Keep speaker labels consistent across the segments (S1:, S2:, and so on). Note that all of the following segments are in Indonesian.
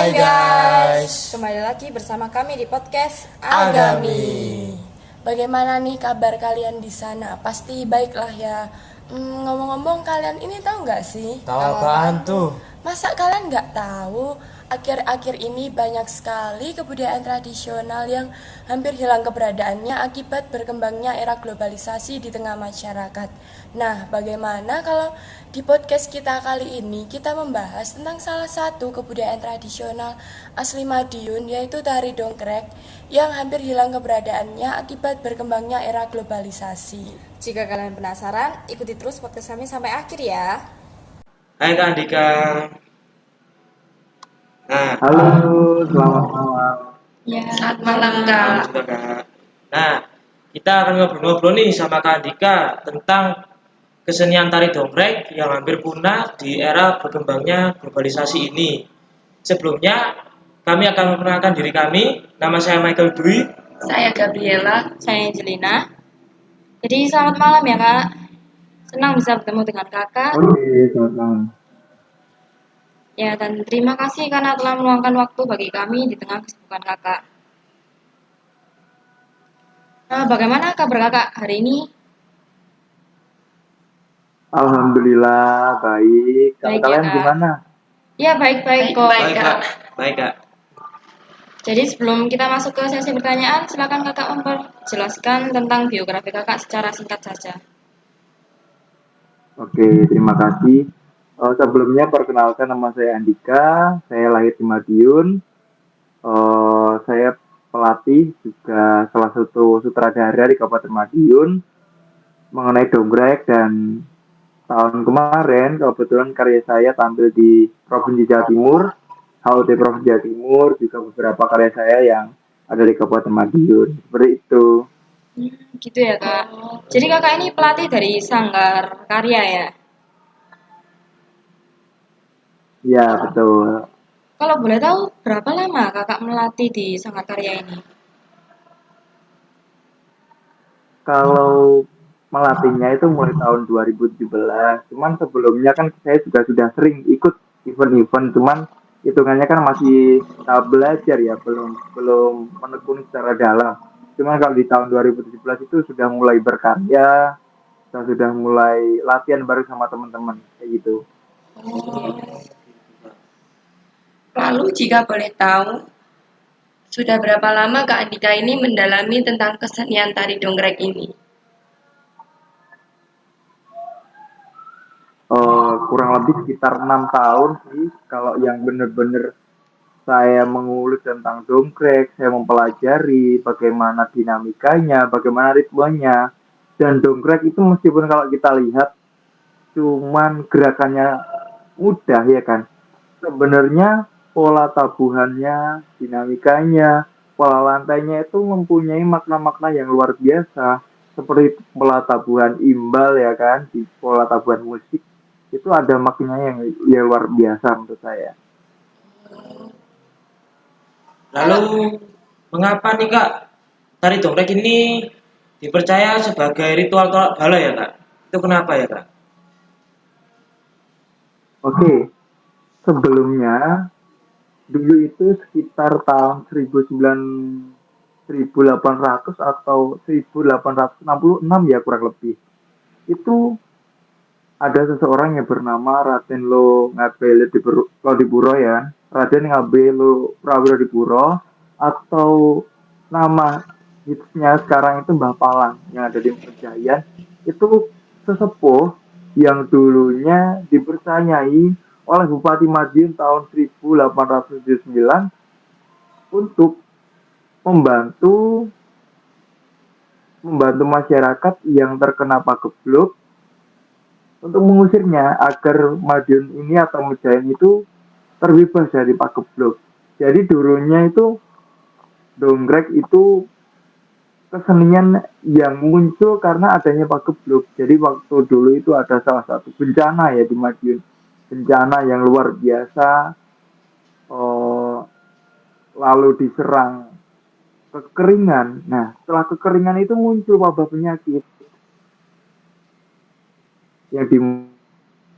S1: Hai guys,
S2: kembali lagi bersama kami di podcast
S1: Agami.
S3: Bagaimana nih kabar kalian di sana? Pasti baiklah ya. Ngomong-ngomong, kalian ini tahu nggak sih?
S1: Tahu apaan tuh?
S3: Masa kalian nggak tahu? Akhir-akhir ini banyak sekali kebudayaan tradisional yang hampir hilang keberadaannya akibat berkembangnya era globalisasi di tengah masyarakat. Nah, bagaimana kalau di podcast kita kali ini kita membahas tentang salah satu kebudayaan tradisional asli Madiun, yaitu tari dongkrek yang hampir hilang keberadaannya akibat berkembangnya era globalisasi.
S2: Jika kalian penasaran, ikuti terus podcast kami sampai akhir ya.
S4: Hai Kak Andika. Nah,
S5: Halo, selamat malam.
S3: Ya, selamat malam Kak.
S4: juga Kak. Nah, kita akan ngobrol-ngobrol nih sama Kak Andika tentang kesenian tari dongkrek yang hampir punah di era berkembangnya globalisasi ini. Sebelumnya, kami akan memperkenalkan diri kami. Nama saya Michael Dwi.
S3: Saya Gabriela.
S2: Saya Angelina. Jadi selamat malam ya kak. Senang bisa bertemu dengan kakak.
S5: Oke, selamat malam.
S2: Ya, dan terima kasih karena telah meluangkan waktu bagi kami di tengah kesibukan kakak. Bagaimana kabar kakak hari ini?
S5: Alhamdulillah baik. Kalau
S2: Baik ya,
S5: kalian
S2: Kak.
S5: gimana?
S2: Ya, baik-baik kok.
S4: Baik Kak. Baik Kak.
S2: Jadi sebelum kita masuk ke sesi pertanyaan, silakan kakak memperjelaskan tentang biografi kakak secara singkat saja.
S5: Oke, terima kasih. Sebelumnya perkenalkan, nama saya Andika. Saya lahir di Madiun. Saya pelatih juga salah satu sutradara di Kabupaten Madiun mengenai dongkrek, dan tahun kemarin kebetulan karya saya tampil di Provinsi Jawa Timur, HUT Provinsi Jawa Timur, juga beberapa karya saya yang ada di Kabupaten Madiun. Seperti itu.
S2: Gitu ya kak. Jadi kakak ini pelatih dari Sanggar Karya ya?
S5: Ya, betul.
S2: Kalau boleh tahu berapa lama kakak melatih di Sanggar Karya ini?
S5: Kalau melatihnya itu mulai tahun 2017. Cuman sebelumnya kan saya juga sudah sering ikut event-event, cuman hitungannya kan masih tahap belajar ya, belum menekuni secara dalam. Cuman kalau di tahun 2017 itu sudah mulai berkarya, dan sudah mulai latihan bareng sama teman-teman kayak gitu.
S3: Lalu jika boleh tahu, sudah berapa lama Kak Andika ini mendalami tentang kesenian tari dongkrek ini?
S5: Kurang lebih sekitar 6 tahun sih. Kalau yang benar-benar saya mengulik tentang dongkrek, saya mempelajari bagaimana dinamikanya, bagaimana ritmenya. Dan dongkrek itu meskipun kalau kita lihat cuman gerakannya mudah ya kan, sebenarnya pola tabuhannya, dinamikanya, pola lantainya itu mempunyai makna-makna yang luar biasa. Seperti pola tabuhan imbal ya kan, di pola tabuhan musik itu ada maknanya yang luar biasa menurut saya.
S4: Lalu, mengapa nih Kak tari dongkrek ini dipercaya sebagai ritual tolak bala ya Kak? Itu kenapa ya Kak?
S5: Oke, sebelumnya dulu itu sekitar tahun 1800 atau 1866 ya kurang lebih. Itu ada seseorang yang bernama Raden Lo Ngabelodipuro ya, Raden Ngabelo Prawiro atau nama hitsnya sekarang itu Mbah Palang yang ada di Pejayan. Itu sesepuh yang dulunya dipercayai oleh Bupati Madiun tahun 1879 untuk membantu masyarakat yang terkena pagebluk untuk mengusirnya agar Madiun ini atau Mejayan itu terbebas dari pagebluk. Jadi dulunya itu dongkrek itu kesenian yang muncul karena adanya pagebluk. Jadi waktu dulu itu ada salah satu bencana ya di Madiun, bencana yang luar biasa, lalu diserang kekeringan. Nah, setelah kekeringan itu muncul wabah penyakit yang di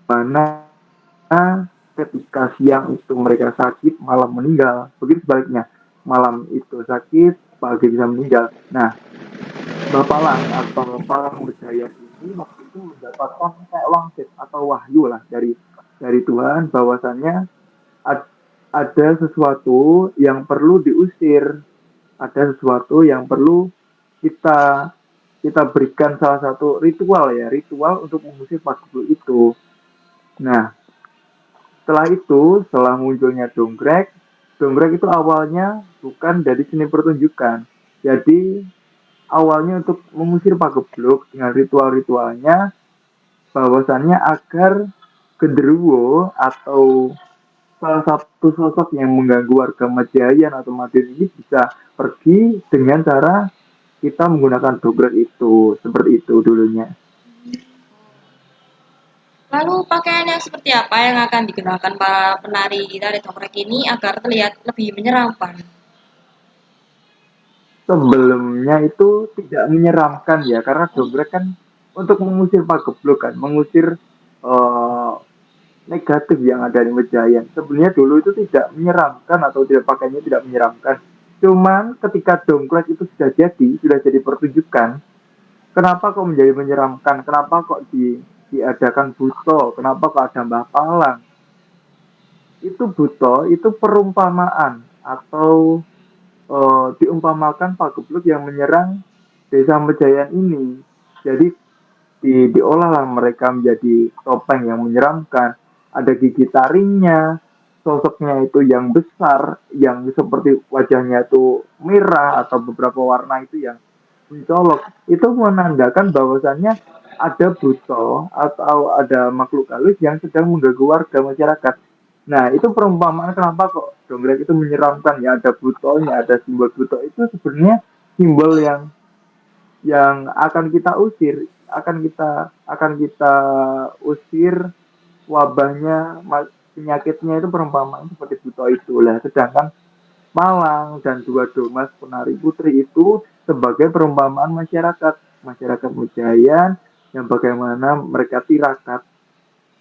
S5: mana ketika siang itu mereka sakit, malam meninggal. Begitu sebaliknya, malam itu sakit, pagi bisa meninggal. Nah, Bapalang atau Palang Berjaya ini waktu itu mendapatkan kayak wangsit atau wahyu lah dari Tuhan bahwasannya ada sesuatu yang perlu diusir, ada sesuatu yang perlu kita kita berikan salah satu ritual untuk mengusir pagebluk itu. Nah, setelah munculnya donggrek itu awalnya bukan dari seni pertunjukan. Jadi awalnya untuk mengusir pagebluk dengan ritual-ritualnya bahwasannya agar genderuwo atau salah satu sosok yang mengganggu warga Majayan atau Madiun ini bisa pergi dengan cara kita menggunakan donggrek itu. Seperti itu dulunya.
S2: Lalu pakaian yang seperti apa yang akan digunakan para penari tari dongkrek ini agar terlihat lebih menyeramkan?
S5: Sebelumnya itu tidak menyeramkan ya, karena donggrek kan untuk mengusir pagebluk kan, mengusir negatif yang ada di Mejayan. Sebenarnya dulu itu tidak menyeramkan atau tidak pakainya tidak menyeramkan. Cuman ketika donggrek itu sudah jadi pertunjukan, kenapa kok menjadi menyeramkan? Kenapa kok diadakan buto? Kenapa kok ada Mbah Palang? Itu buto, itu perumpamaan atau diumpamakan pagebluk yang menyerang desa Mejayan ini. Jadi diolahlah mereka menjadi topeng yang menyeramkan. Ada gigi taringnya, sosoknya itu yang besar, yang seperti wajahnya itu merah atau beberapa warna itu yang mencolok. Itu menandakan bahwasannya ada buto atau ada makhluk halus yang sedang mengganggu warga masyarakat. Nah, itu perumpamaan kenapa kok donggrek itu menyeramkan ya, ada butonya, ada simbol buto itu sebenarnya simbol yang akan kita usir, akan kita usir wabahnya, penyakitnya itu perumpamaan seperti buto itulah. Sedangkan Malang dan dua domas penari putri itu sebagai perumpamaan masyarakat Mejayan yang bagaimana mereka tirakat.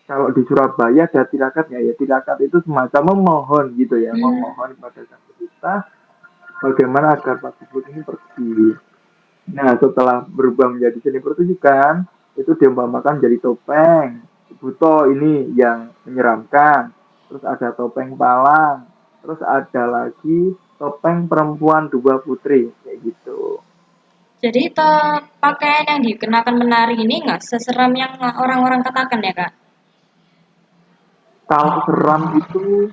S5: Kalau di Surabaya ada tirakatnya ya, tirakat itu semacam memohon gitu ya, memohon kepada Sang Pencipta bagaimana agar pagebluk ini pergi. Nah, setelah berubah menjadi seni pertunjukan, itu diumpamakan jadi topeng. Buto ini yang menyeramkan. Terus ada topeng palang. Terus ada lagi topeng perempuan dua putri. Kayak gitu.
S2: Jadi pakaian yang dikenakan menari ini nggak seseram yang orang-orang katakan ya Kak?
S5: Kalau seram itu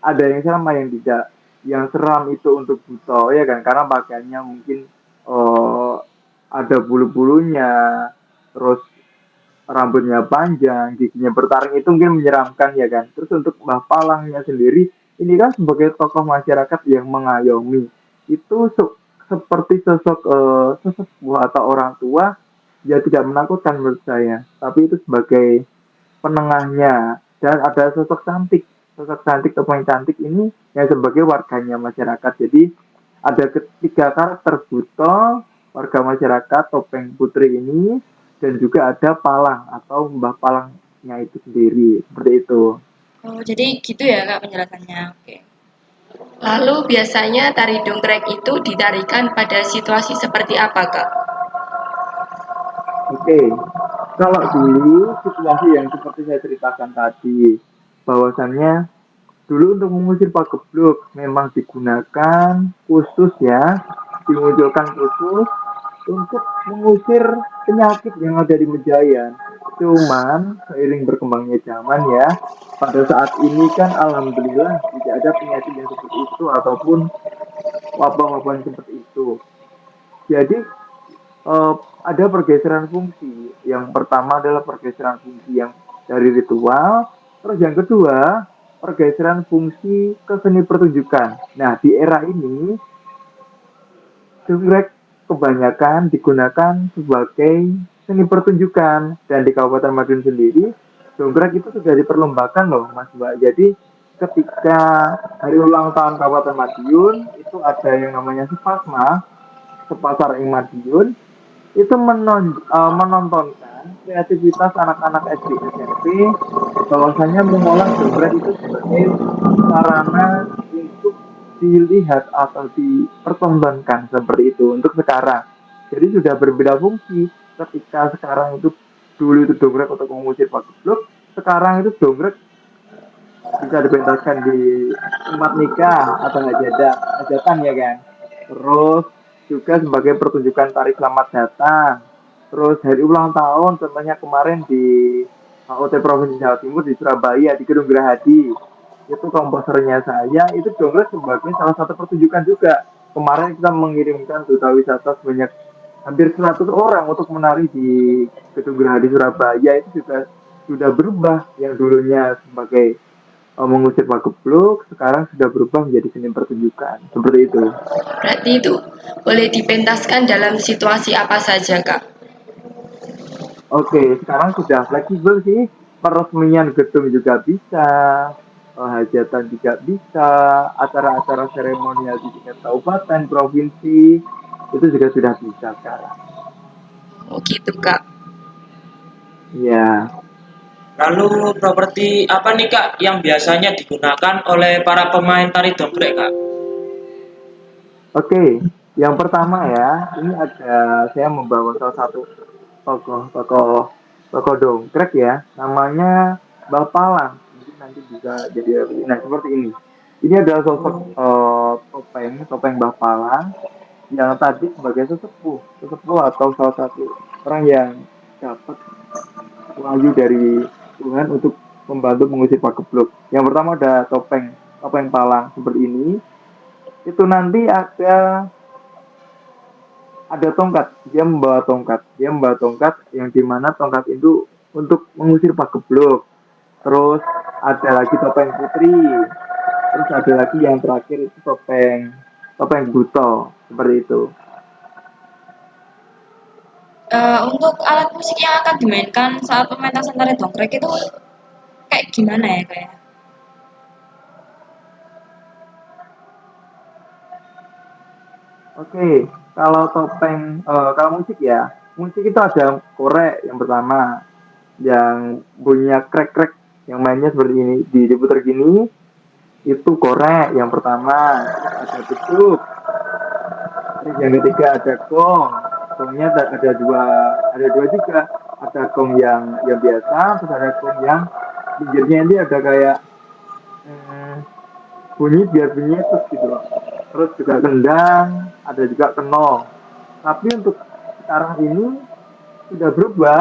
S5: ada yang seram, ada yang tidak. Yang seram itu untuk buto ya kan, karena pakaiannya mungkin ada bulu-bulunya, terus rambutnya panjang, giginya bertaring, itu mungkin menyeramkan ya kan. Terus untuk Mbah Palangnya sendiri, ini kan sebagai tokoh masyarakat yang mengayomi, itu seperti sosok sesepuh atau orang tua, ya tidak menakutkan menurut saya, tapi itu sebagai penengahnya. Dan ada sosok cantik topeng cantik ini yang sebagai warganya masyarakat. Jadi ada ketiga karakter buto, warga masyarakat, topeng putri ini, dan juga ada palang atau Mbah Palangnya itu sendiri. Seperti itu.
S2: Oh, jadi gitu ya Kak penjelasannya. Oke.
S3: Lalu biasanya tari dongkrek itu ditarikan pada situasi seperti apa, Kak?
S5: Oke, kalau dulu situasi yang seperti saya ceritakan tadi, bahwasannya dulu untuk mengusir pagebluk memang digunakan khusus ya, dimunculkan khusus untuk mengusir penyakit yang ada di Mejayan. Cuman seiring berkembangnya zaman ya, pada saat ini kan alhamdulillah tidak ada penyakit yang seperti itu ataupun wabah-wabah yang seperti itu. Jadi ada pergeseran fungsi. Yang pertama adalah pergeseran fungsi yang dari ritual, terus yang kedua pergeseran fungsi ke seni pertunjukan. Nah, di era ini dongkrek kebanyakan digunakan sebagai seni pertunjukan, dan di Kabupaten Madiun sendiri dongkrek itu sudah diperlombakan loh Mas Mbak. Jadi ketika hari ulang tahun Kabupaten Madiun itu ada yang namanya Sepasar ing Madiun, itu menontonkan kreativitas anak-anak SD SMP bahwasanya mengolah dongret itu sebagai sarana untuk dilihat atau dipertontonkan seperti itu untuk sekarang. Jadi sudah berbeda fungsi. Ketika sekarang itu dulu itu dongret untuk mengusir Pak Geblok, sekarang itu dongret bisa dipentaskan di tempat nikah atau hajatan ya kan. Terus juga sebagai pertunjukan tari selamat datang. Terus hari ulang tahun contohnya kemarin di HOT Provinsi Jawa Timur di Surabaya di Gedung Gerahadi. Itu komposernya saya itu dongret sebagai salah satu pertunjukan juga. Kemarin kita mengirimkan duta wisata sebanyak hampir 100 orang untuk menari di Gedung Gerahadi Surabaya itu juga sudah berubah yang dulunya sebagai mengusir Pak Geblok sekarang sudah berubah menjadi seni pertunjukan seperti itu.
S2: Berarti itu boleh dipentaskan dalam situasi apa saja, Kak?
S5: Oke, sekarang sudah fleksibel sih. Peresmian gedung juga bisa, hajatan juga bisa, acara-acara seremonial di tingkat kabupaten, provinsi, itu juga sudah bisa sekarang.
S2: Oh gitu, Kak.
S5: Ya,
S4: Lalu properti apa nih Kak yang biasanya digunakan oleh para pemain tari dongkrek Kak?
S5: oke. Yang pertama ya, ini ada saya membawa salah satu tokoh dongkrek ya, namanya Bapalang. Mungkin nanti bisa jadi nah seperti ini. Ini adalah sosok topeng Bapalang yang tadi sebagai sesepuh atau salah satu orang yang dapat wahyu dari Tuhan untuk membantu mengusir Pak Geblok. Yang pertama ada topeng palang seperti ini. Itu nanti ada tongkat, dia membawa tongkat yang dimana tongkat itu untuk mengusir Pak Geblok. Terus ada lagi topeng putri, terus ada lagi yang terakhir itu topeng buto seperti itu.
S2: Untuk alat musik yang akan dimainkan saat pementasan tari dongkrek itu kayak gimana ya, Kak?
S5: Oke, kalau kalau musik ya, musik itu ada korek yang pertama, yang bunyinya krek-krek, yang mainnya seperti ini, diputar gini, itu korek yang pertama, terus ada beduk, terus yang ketiga ada gong, gongnya ada dua juga, ada gong yang biasa, terus ada gong yang pinggirnya ini ada kayak hmm, biar bunyinya terus gitu loh. Terus juga kendang, ada juga kenong. Tapi untuk sekarang ini sudah berubah,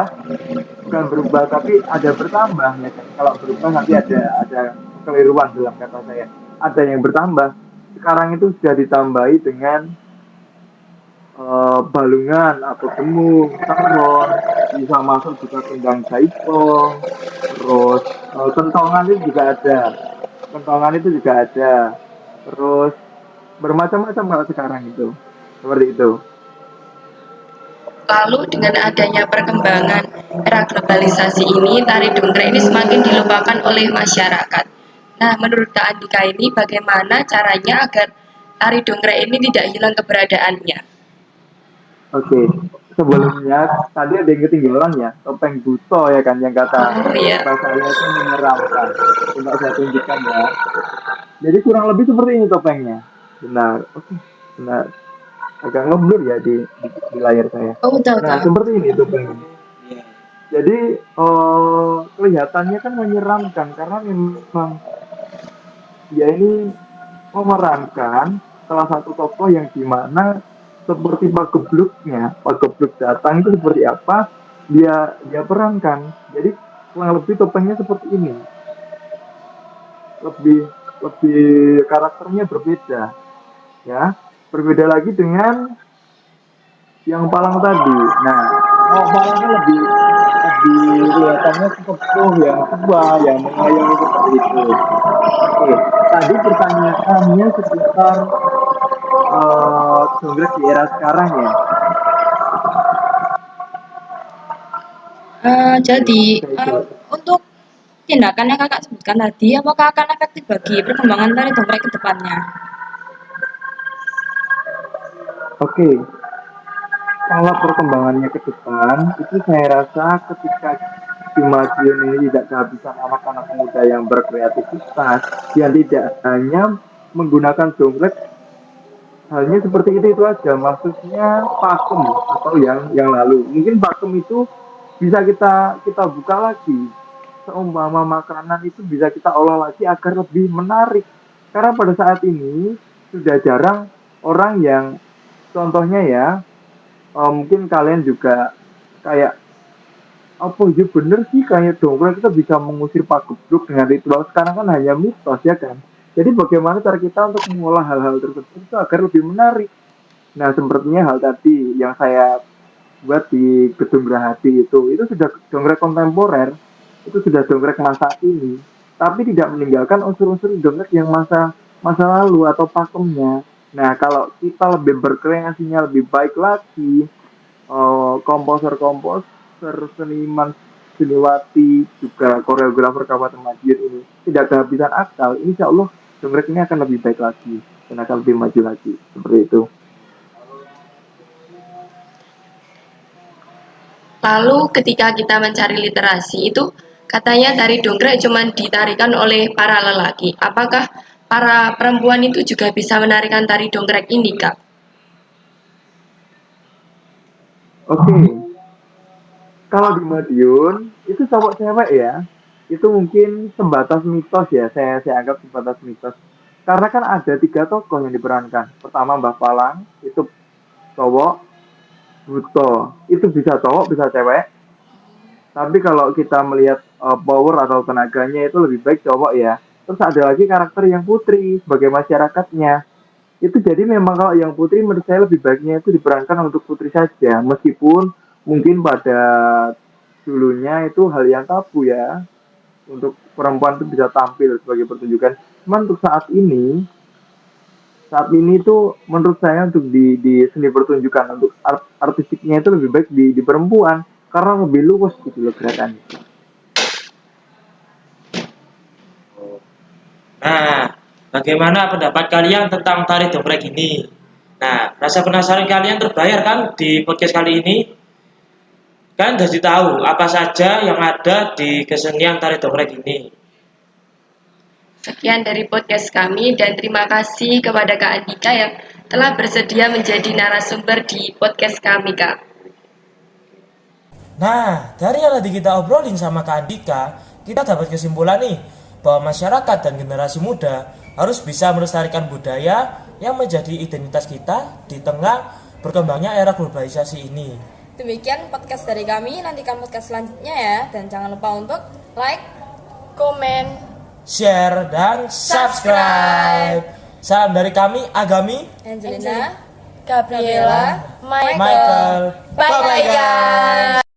S5: bukan berubah tapi ada bertambah ya kan. Kalau berubah nanti ada kekeliruan dalam kata saya. Ada yang bertambah. Sekarang itu sudah ditambahi dengan balungan atau gemung, saron, bisa masuk juga kendang jaipong, terus kentongan itu juga ada. Kentongan itu juga ada. Terus bermacam-macam kalau sekarang itu. Seperti itu.
S2: Lalu dengan adanya perkembangan era globalisasi ini, tari dongkrek ini semakin dilupakan oleh masyarakat. Nah, menurut Kak Andika ini bagaimana caranya agar tari dongkrek ini tidak hilang keberadaannya?
S5: Oke. Sebelumnya tadi ada yang ketinggalan ya, topeng buto ya kan yang
S2: Oh iya.
S5: kata saya itu menyeramkan. Coba saya tunjukkan ya. Jadi kurang lebih seperti ini topengnya. Benar. Oke. Benar. Agak ngeblur ya di layar saya.
S2: Oh, tahu
S5: Nah,
S2: tahu.
S5: seperti ini topengnya.
S4: Iya.
S5: Jadi kelihatannya kan menyeramkan karena memang dia ini memerankan salah satu tokoh yang dimana seperti Pak Geblok datang itu seperti apa dia perankan. Jadi kurang lebih topengnya seperti ini. Lebih lebih karakternya berbeda, ya. Berbeda lagi dengan yang palang tadi. Nah, palangnya lebih kelihatannya sesepuh yang tua yang mengayomi seperti itu. Oke, tadi pertanyaannya seputar Congress di era sekarang ya.
S2: Jadi
S5: Oke,
S2: untuk tindakan yang kakak sebutkan tadi, apakah akan efektif bagi perkembangan tari dongkrek ke depannya?
S5: oke. kalau perkembangannya ke depan itu saya rasa ketika di Madiun ini tidak kehabisan anak-anak muda yang berkreativitas yang tidak hanya menggunakan dongklek halnya seperti itu aja, maksudnya pakem atau yang lalu mungkin pakem itu bisa kita buka lagi, seumpama makanan itu bisa kita olah lagi agar lebih menarik, karena pada saat ini sudah jarang orang yang contohnya ya, mungkin kalian juga kayak apa ya bener sih kayak dongkrak kita bisa mengusir Pak Gubernur dengan ritual, sekarang kan hanya mitos ya kan. Jadi bagaimana cara kita untuk mengolah hal-hal tersebut itu agar lebih menarik. Nah sepertinya hal tadi yang saya buat di Gedung Gerahadi itu sudah dongkrak kontemporer, itu sudah dongkrak masa kini, tapi tidak meninggalkan unsur-unsur dongkrak yang masa lalu atau pakemnya. Nah kalau kita lebih berkreasinya lebih baik lagi, komposer-komposer, seniman, seniwati, juga koreografer Kabupaten Madiun ini tidak kehabisan akal, insya Allah dongkrek ini akan lebih baik lagi dan akan lebih maju lagi seperti itu.
S2: Lalu ketika kita mencari literasi itu katanya tari dongkrek cuma ditarikan oleh para lelaki. Apakah para perempuan itu juga bisa menarikan tari dongkrek ini, Kak?
S5: Oke, kalau di Madiun itu cowok cewek ya, itu mungkin sebatas mitos ya, saya anggap sebatas mitos. Karena kan ada 3 tokoh yang diperankan. Pertama Mbah Palang, itu cowok, Buto, itu bisa cowok, bisa cewek. Tapi kalau kita melihat power atau tenaganya itu lebih baik cowok ya. Terus ada lagi karakter yang putri sebagai masyarakatnya. Itu jadi memang kalau yang putri menurut saya lebih baiknya itu diperankan untuk putri saja. Meskipun mungkin pada dulunya itu hal yang tabu ya. Untuk perempuan itu bisa tampil sebagai pertunjukan. Cuman untuk saat ini itu menurut saya untuk di seni pertunjukan untuk artistiknya itu lebih baik di perempuan karena lebih luas gitu loh gerakannya.
S4: Nah, bagaimana pendapat kalian tentang tari dongkrek ini? Nah, rasa penasaran kalian terbayar kan di podcast kali ini? Kan jadi tahu apa saja yang ada di kesenian tari dongkrek ini.
S2: Sekian dari podcast kami dan terima kasih kepada Kak Andika yang telah bersedia menjadi narasumber di podcast kami, Kak.
S1: Nah, dari yang tadi kita obrolin sama Kak Andika, kita dapat kesimpulan nih bahwa masyarakat dan generasi muda harus bisa melestarikan budaya yang menjadi identitas kita di tengah berkembangnya era globalisasi ini.
S3: Demikian podcast dari kami, nantikan podcast selanjutnya ya. Dan jangan lupa untuk like, komen,
S1: Share dan subscribe. Salam dari kami, Agami,
S3: Angelina, Gabriela, Michael.
S1: Michael. Bye-bye guys.